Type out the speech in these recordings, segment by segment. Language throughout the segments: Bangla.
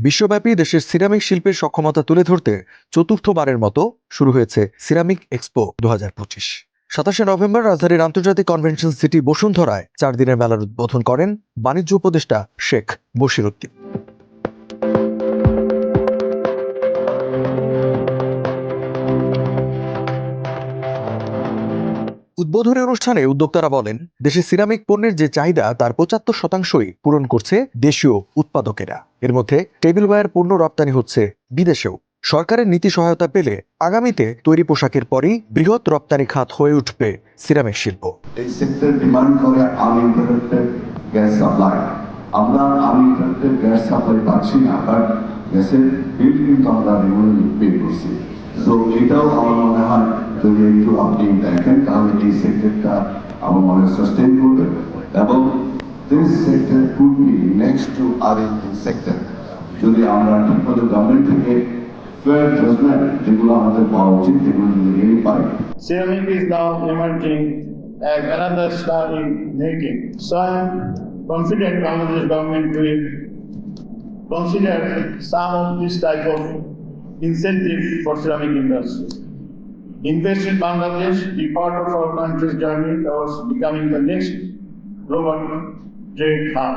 বিশ্বব্যাপী দেশের সিরামিক শিল্পের সক্ষমতা তুলে ধরতে চতুর্থবারের মতো শুরু হয়েছে সিরামিক এক্সপো 2025। 27 নভেম্বর রাজধানীর আন্তর্জাতিক কনভেনশন সিটি বসুন্ধরায় 4 দিনের মেলার উদ্বোধন করেন বাণিজ্য উপদেষ্টা শেখ বশির উদ্দিন। উদ্বোধনী অনুষ্ঠানে উদ্যোক্তারা বলেন, দেশে সিরামিক পণ্যের যে চাহিদা তার 75%ই পূরণ করছে দেশীয় উৎপাদকেরা। এর মধ্যে টেবিলওয়্যার পণ্য রপ্তানি হচ্ছে বিদেশেও। সরকারের নীতি সহায়তা পেলে আগামীতে তৈরি পোশাকের পরই বৃহৎ রপ্তানি খাত হয়ে উঠবে সিরামিক শিল্প। এই সেক্টর ডিমান্ড করে আনইন্টারাপ্টেড গ্যাস সাপ্লাই। আমরা আনইন্টারাপ্টেড গ্যাস সাপ্লাই পাচ্ছি না, বাট গ্যাসের বিল কিন্তু আমরা রেগুলারলি পে করছি। তো এটাও আমার মনে হয় যদি একটু আপনি দেখেন তাহলে এই সেক্টরটা আমার মনে হয় সাস্টেইন করবে এবং this sector could be next to R and D sector যদি আমরা ঠিকমতো গভর্নমেন্ট থেকে ফেয়ার জাজমেন্ট যেগুলো আমাদের পাওয়া উচিত সেগুলো যদি পাই। Ceramic is now emerging as another star in making. So I am confident Bangladesh government will consider some of this type of incentive for ceramic industry. Invest in Bangladesh, be part of our country's journey towards becoming the next global trade hub.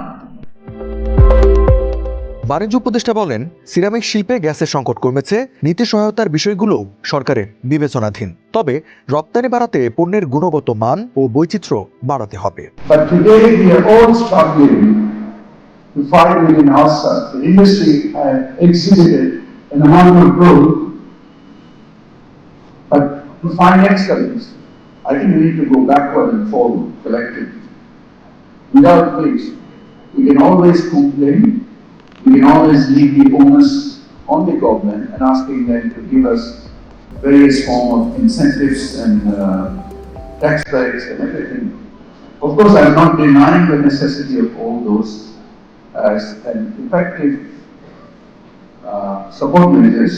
বাণিজ্য উপদেষ্টা বলেন, সিরামিক শিল্পে গ্যাসের সংকট কমেছে, নীতি সহায়তার বিষয়গুলোও সরকারের বিবেচনাধীন। তবে রপ্তানি বাড়াতে পণ্যের গুণগত মান ও বৈচিত্র্য বাড়াতে হবে। But today we are all struggling to fight within ourselves. The industry has exhibited an amount of growth, but to find excellence, I think we need to go backward and forward collectively. Without which, we can always complain. We can always leave the onus on the government and asking them to give us various form of incentives and tax breaks and everything. Of course, I'm not denying the necessity of all those as an effective support measures,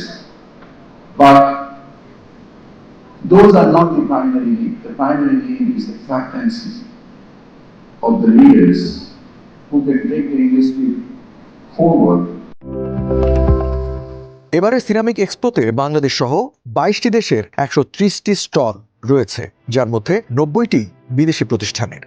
but those are not the primary need. The primary need is the captaincy of the leaders who can take the industry forward. এবারে সিরামিক এক্সপোতে বাংলাদেশ সহ 22টি দেশের 130টি স্টল রয়েছে, যার মধ্যে 90টি বিদেশি প্রতিষ্ঠানের।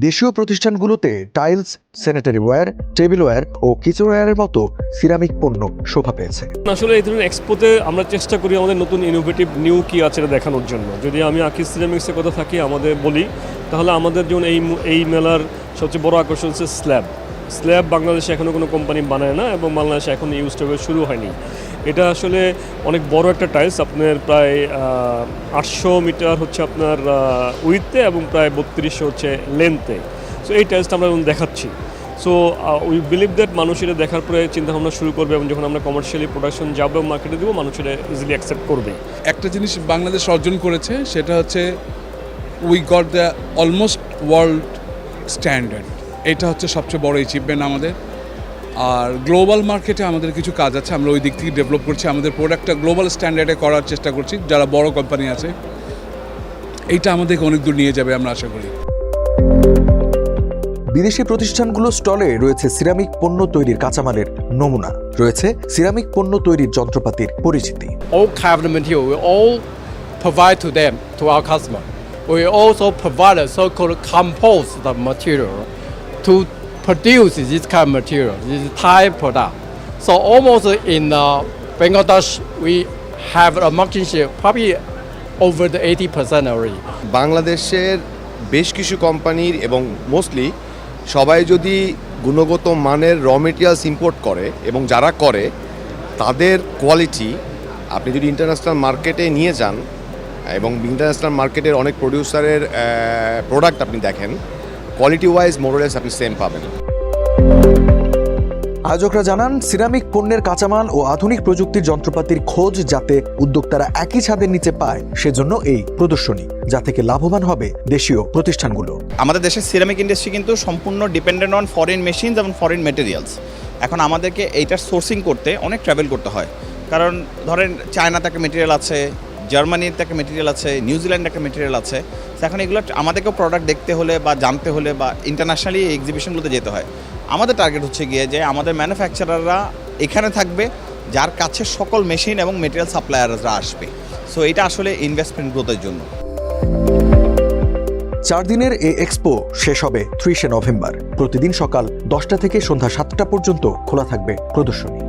দেশীয় প্রতিষ্ঠানগুলোতে টাইলস, স্যানিটারি ওয়্যার, টেবিলওয়্যার ও কিচেনওয়্যারের মতো সিরামিক পণ্য শোভা পেয়েছে। আসলে এই ধরনের এক্সপোতে আমরা চেষ্টা করি আমাদের নতুন ইনোভেটিভ নিউ কি আছে এটা দেখানোর জন্য। যদি আমি আকিজ সিরামিক্সের কথা থাকি আমাদের বলি, তাহলে আমাদের যেমন এই মেলার সবচেয়ে বড় আকর্ষণ হচ্ছে স্ল্যাব বাংলাদেশে এখনও কোনো কোম্পানি বানায় না এবং বাংলাদেশে এখন ইউজ টু শুরু হয়নি। এটা আসলে অনেক বড় একটা টাইলস, আপনার প্রায় 800 মিটার হচ্ছে আপনার উইথে এবং প্রায় 3200 হচ্ছে লেন্থে। সো এই টাইলসটা আমরা দেখাচ্ছি। সো উই বিলিভ দ্যাট মানুষ এটা দেখার পরে চিন্তাভাবনা শুরু করবে এবং যখন আমরা কমার্শিয়ালি প্রোডাকশন যাবো মার্কেটে দেবো, মানুষ এটা ইজিলি অ্যাকসেপ্ট করবে। একটা জিনিস বাংলাদেশ অর্জন করেছে, সেটা হচ্ছে we got the almost world standard. এটা হচ্ছে সবচেয়ে বড় অ্যাচিভমেন্ট আমাদের। আর গ্লোবাল মার্কেটে আমাদের কিছু কাজ আছে, আমরা ওই দিক থেকে ডেভেলপ করছি, আমাদের প্রোডাক্টটা গ্লোবাল স্ট্যান্ডার্ডে করার চেষ্টা করছি। যারা বড় কোম্পানি আছে, এইটা আমাদেরকে অনেক দূর নিয়ে যাবে আমরা আশা করি। বিদেশি প্রতিষ্ঠানগুলো স্টলে রয়েছে সিরামিক পণ্য তৈরির কাঁচামালের নমুনা, রয়েছে সিরামিক পণ্য তৈরির যন্ত্রপাতির পরিচিতি। All kind of material we all provide to them, to our customer. We also provide a so-called composed material to produce this kind of material, this Thai product. So almost in Bangladesh, we have a market share probably over the 80% already. বাংলাদেশের বেশ কিছু কোম্পানির এবং মোস্টলি সবাই যদি গুণগত মানের র মেটেরিয়ালস ইম্পোর্ট করে এবং যারা করে তাদের কোয়ালিটি আপনি যদি ইন্টারন্যাশনাল মার্কেটে নিয়ে যান এবং ইন্টারন্যাশনাল মার্কেটের অনেক প্রডিউসারের প্রোডাক্ট আপনি দেখেন, কোয়ালিটি ওয়াইজ মোরলেস আপনি সেম পাবেন। আয়োজকরা জানান, সিরামিক পণ্যের কাঁচামাল ও আধুনিক প্রযুক্তির যন্ত্রপাতির খোঁজ যাতে উদ্যোক্তারা একই ছাদের নিচে পায়, সেজন্য এই প্রদর্শনী, যা থেকে লাভবান হবে দেশীয় প্রতিষ্ঠানগুলো। আমাদের দেশের সিরামিক ইন্ডাস্ট্রি কিন্তু সম্পূর্ণ ডিপেন্ডেন্ট অন ফরেন মেশিনস এবং ফরেন মেটেরিয়ালস। এখন আমাদেরকে এইটার সোর্সিং করতে অনেক ট্রাভেল করতে হয়, কারণ ধরেন চায়নাতে একটা মেটেরিয়াল আছে, জার্মানির একটা মেটেরিয়াল আছে, নিউজিল্যান্ডের একটা মেটেরিয়াল আছে। তো এখন এগুলো আমাদেরকেও প্রোডাক্ট দেখতে হলে বা জানতে হলে বা ইন্টারন্যাশনালি এক্সিবিশনগুলোতে যেতে হয়। আমাদের টার্গেট হচ্ছে গিয়ে যে আমাদের ম্যানুফ্যাকচারাররা এখানে থাকবে, যার কাছে সকল মেশিন এবং মেটেরিয়াল সাপ্লায়াররা আসবে। সো এটা আসলে ইনভেস্টমেন্ট গ্রোথের জন্য। 4 দিনের এই এক্সপো শেষ হবে 30শে নভেম্বর। প্রতিদিন সকাল 10টা থেকে সন্ধ্যা 7টা পর্যন্ত খোলা থাকবে প্রদর্শনী।